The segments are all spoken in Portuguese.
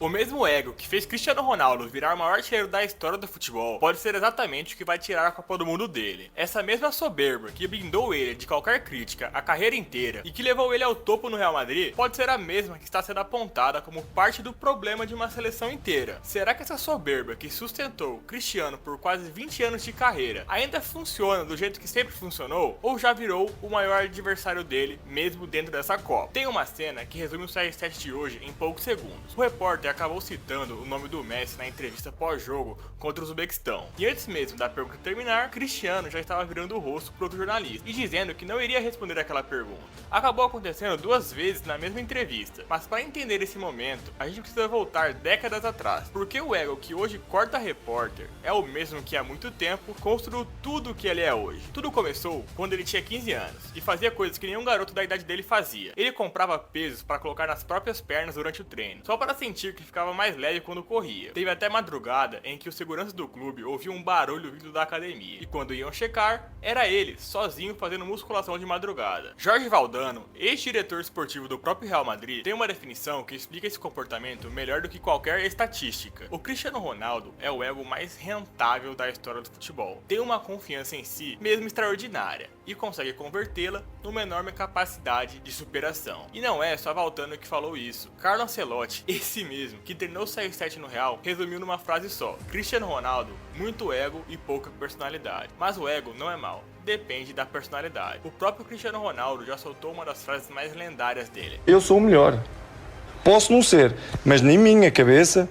O mesmo ego que fez Cristiano Ronaldo virar o maior artilheiro da história do futebol pode ser exatamente o que vai tirar a Copa do Mundo dele. Essa mesma soberba que blindou ele de qualquer crítica a carreira inteira e que levou ele ao topo no Real Madrid pode ser a mesma que está sendo apontada como parte do problema de uma seleção inteira. Será que essa soberba que sustentou Cristiano por quase 20 anos de carreira ainda funciona do jeito que sempre funcionou ou já virou o maior adversário dele mesmo dentro dessa Copa? Tem uma cena que resume o CR7 de hoje em poucos segundos. O repórter acabou citando o nome do Messi na entrevista pós-jogo contra o Uzbequistão. E antes mesmo da pergunta terminar, Cristiano já estava virando o rosto para outro jornalista e dizendo que não iria responder aquela pergunta. Acabou acontecendo duas vezes na mesma entrevista, mas para entender esse momento, a gente precisa voltar décadas atrás, porque o ego que hoje corta repórter é o mesmo que há muito tempo construiu tudo o que ele é hoje. Tudo começou quando ele tinha 15 anos e fazia coisas que nenhum garoto da idade dele fazia. Ele comprava pesos para colocar nas próprias pernas durante o treino, só para sentir que ficava mais leve quando corria. Teve até madrugada em que os seguranças do clube ouviam um barulho vindo da academia, e quando iam checar, era ele, sozinho fazendo musculação de madrugada. Jorge Valdano, ex-diretor esportivo do próprio Real Madrid, tem uma definição que explica esse comportamento melhor do que qualquer estatística. O Cristiano Ronaldo é o ego mais rentável da história do futebol. Tem uma confiança em si mesmo extraordinária e consegue convertê-la numa enorme capacidade de superação. E não é só Valdano que falou isso. Carlo Ancelotti, esse mesmo, que treinou o CR7 no Real, resumiu numa frase só: Cristiano Ronaldo, muito ego e pouca personalidade. Mas o ego não é mau, depende da personalidade. O próprio Cristiano Ronaldo já soltou uma das frases mais lendárias dele: eu sou o melhor. Posso não ser, mas na minha cabeça,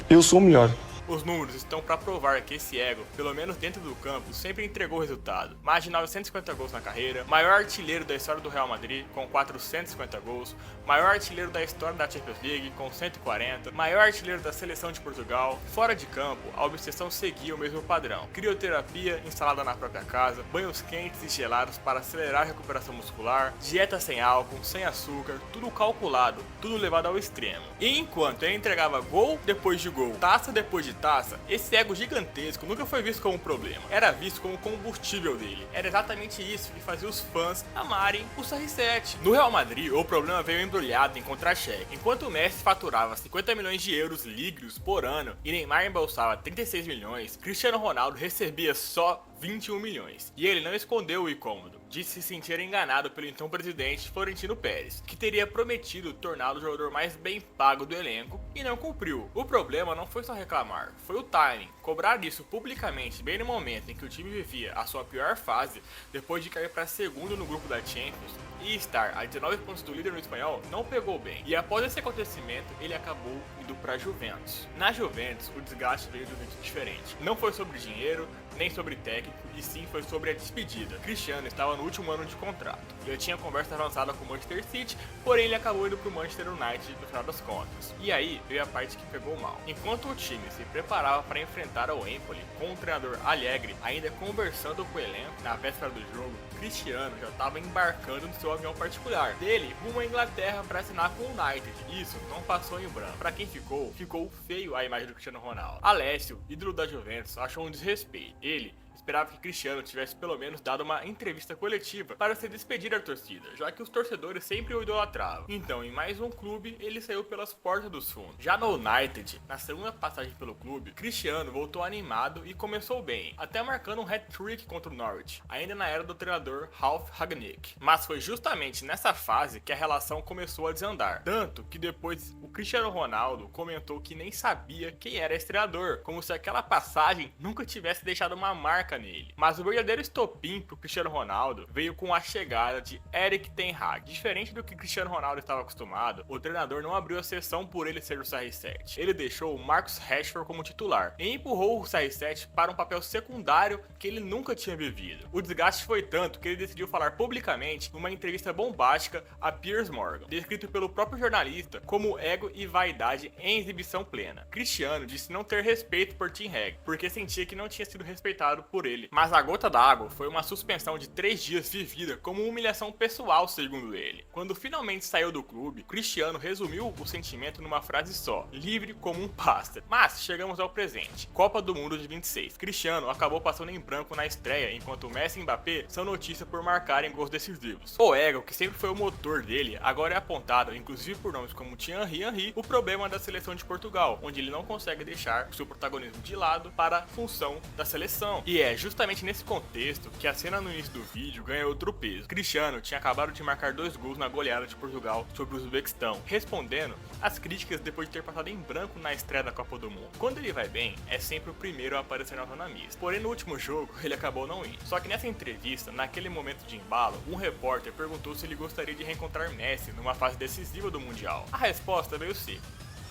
eu sou o melhor. Os números estão para provar que esse ego, pelo menos dentro do campo, sempre entregou resultado. Mais de 950 gols na carreira, maior artilheiro da história do Real Madrid, com 450 gols, maior artilheiro da história da Champions League, com 140, maior artilheiro da seleção de Portugal. Fora de campo, a obsessão seguia o mesmo padrão: crioterapia instalada na própria casa, banhos quentes e gelados para acelerar a recuperação muscular, dieta sem álcool, sem açúcar, tudo calculado, tudo levado ao extremo. E enquanto ele entregava gol depois de gol, taça depois de taça, esse ego gigantesco nunca foi visto como um problema, era visto como combustível dele. Era exatamente isso que fazia os fãs amarem o CR7. No Real Madrid, o problema veio embrulhado em contra-cheque. Enquanto o Messi faturava 50 milhões de euros líquidos por ano e Neymar embolsava 36 milhões, Cristiano Ronaldo recebia só 21 milhões. E ele não escondeu o incômodo, disse se sentir enganado pelo então presidente Florentino Pérez, que teria prometido torná-lo o jogador mais bem pago do elenco e não cumpriu. O problema não foi só reclamar, foi o timing. Cobrar isso publicamente bem no momento em que o time vivia a sua pior fase, depois de cair para segundo no grupo da Champions e estar a 19 pontos do líder no espanhol, não pegou bem. E após esse acontecimento, ele acabou indo para Juventus. Na Juventus, o desgaste veio de um jeito diferente. Não foi sobre dinheiro, nem sobre técnico, e sim foi sobre a despedida. Cristiano estava no último ano de contrato. Ele tinha conversa avançada com o Manchester City, porém ele acabou indo pro Manchester United no final das contas. E aí veio a parte que pegou mal. Enquanto o time se preparava para enfrentar o Empoli, com o treinador Allegri ainda conversando com o elenco, na véspera do jogo, Cristiano já estava embarcando no seu avião particular dele rumo à Inglaterra para assinar com o United. Isso não passou em branco. Para quem ficou feio a imagem do Cristiano Ronaldo. Alessio, ídolo da Juventus, achou um desrespeito. Ele esperava que Cristiano tivesse pelo menos dado uma entrevista coletiva para se despedir da torcida, já que os torcedores sempre o idolatravam. Então, em mais um clube, ele saiu pelas portas dos fundos. Já no United, na segunda passagem pelo clube, Cristiano voltou animado e começou bem, até marcando um hat-trick contra o Norwich, ainda na era do treinador Ralf Rangnick. Mas foi justamente nessa fase que a relação começou a desandar, tanto que depois o Cristiano Ronaldo comentou que nem sabia quem era esse treinador, como se aquela passagem nunca tivesse deixado uma marca nele. Mas o verdadeiro estopim pro Cristiano Ronaldo veio com a chegada de Erik ten Hag. Diferente do que Cristiano Ronaldo estava acostumado, o treinador não abriu a sessão por ele ser o CR7. Ele deixou o Marcus Rashford como titular e empurrou o CR7 para um papel secundário que ele nunca tinha vivido. O desgaste foi tanto que ele decidiu falar publicamente numa entrevista bombástica a Piers Morgan, descrito pelo próprio jornalista como ego e vaidade em exibição plena. Cristiano disse não ter respeito por Ten Hag, porque sentia que não tinha sido respeitado por ele. Mas a gota d'água foi uma suspensão de 3 dias vivida como humilhação pessoal, segundo ele. Quando finalmente saiu do clube, Cristiano resumiu o sentimento numa frase só: livre como um pássaro. Mas chegamos ao presente. Copa do Mundo de 26. Cristiano acabou passando em branco na estreia, enquanto Messi e Mbappé são notícia por marcarem gols decisivos. O ego, que sempre foi o motor dele, agora é apontado, inclusive por nomes como Thierry Henry, o problema da seleção de Portugal, onde ele não consegue deixar o seu protagonismo de lado para a função da seleção. E é justamente nesse contexto que a cena no início do vídeo ganha outro peso. Cristiano tinha acabado de marcar 2 gols na goleada de Portugal sobre o Uzbequistão, respondendo às críticas depois de ter passado em branco na estreia da Copa do Mundo. Quando ele vai bem, é sempre o primeiro a aparecer na zona mista. Porém, no último jogo, ele acabou não indo. Só que nessa entrevista, naquele momento de embalo, um repórter perguntou se ele gostaria de reencontrar Messi numa fase decisiva do Mundial. A resposta veio seca.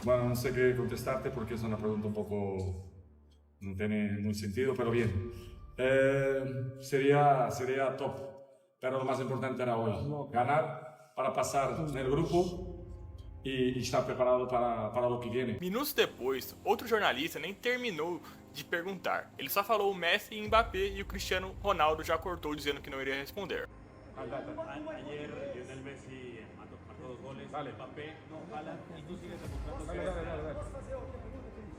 Bueno, no sé qué contestarte porque es una pregunta un poco... no tiene muy sentido, pero bien. Sería top, pero lo más importante era hoy. Ganar para pasar en el grupo e estar preparado para o que viene. Minutos depois, outro jornalista nem terminou de perguntar. Ele só falou o Messi e Mbappé e o Cristiano Ronaldo já cortou dizendo que não iria responder. Ayer Lionel Messi marcó 2 goles, Mbappé no jala y tú sigues demostrando que...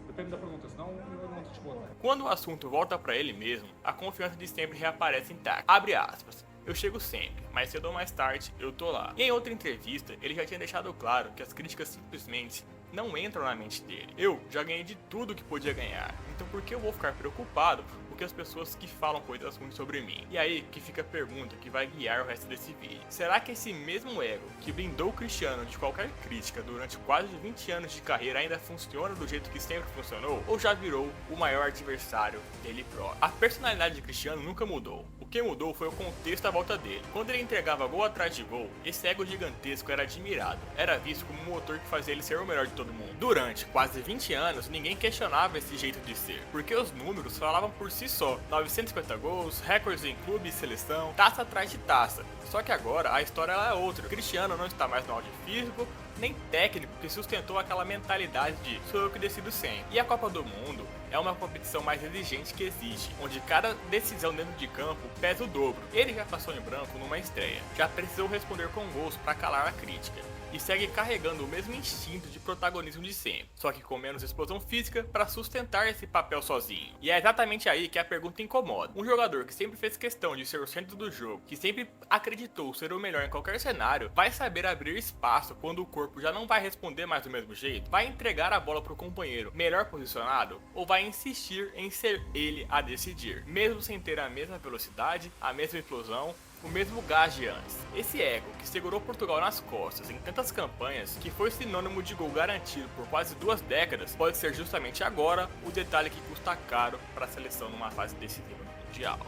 Depende da pergunta, senão eu não te respondo. Quando o assunto volta para ele mesmo, a confiança de sempre reaparece intacta. Abre aspas. Eu chego sempre, mas cedo ou mais tarde eu tô lá. E em outra entrevista, ele já tinha deixado claro que as críticas simplesmente não entram na mente dele. Eu já ganhei de tudo que podia ganhar, então por que eu vou ficar preocupado com as pessoas que falam coisas ruins sobre mim? E aí que fica a pergunta que vai guiar o resto desse vídeo. Será que esse mesmo ego que blindou o Cristiano de qualquer crítica durante quase 20 anos de carreira ainda funciona do jeito que sempre funcionou? Ou já virou o maior adversário dele próprio? A personalidade de Cristiano nunca mudou. O que mudou foi o contexto à volta dele. Quando ele entregava gol atrás de gol, esse ego gigantesco era admirado. Era visto como um motor que fazia ele ser o melhor de todo mundo. Durante quase 20 anos, ninguém questionava esse jeito de ser, porque os números falavam por si só. 950 gols, recordes em clube e seleção, taça atrás de taça. Só que agora a história ela é outra. O Cristiano não está mais no auge físico, nem técnico que sustentou aquela mentalidade de sou eu que decido sempre. E a Copa do Mundo é uma competição mais exigente que existe, onde cada decisão dentro de campo pesa o dobro. Ele já passou em branco numa estreia, já precisou responder com gols para calar a crítica, e segue carregando o mesmo instinto de protagonismo de sempre, só que com menos explosão física para sustentar esse papel sozinho. E é exatamente aí que a pergunta incomoda. Um jogador que sempre fez questão de ser o centro do jogo, que sempre acreditou ser o melhor em qualquer cenário, vai saber abrir espaço quando o corpo já não vai responder mais do mesmo jeito? Vai entregar a bola para o companheiro melhor posicionado? Ou vai insistir em ser ele a decidir, mesmo sem ter a mesma velocidade, a mesma explosão, o mesmo gás de antes? Esse ego que segurou Portugal nas costas em tantas campanhas, que foi sinônimo de gol garantido por quase 2 décadas, pode ser justamente agora o detalhe que custa caro para a seleção numa fase decisiva no Mundial.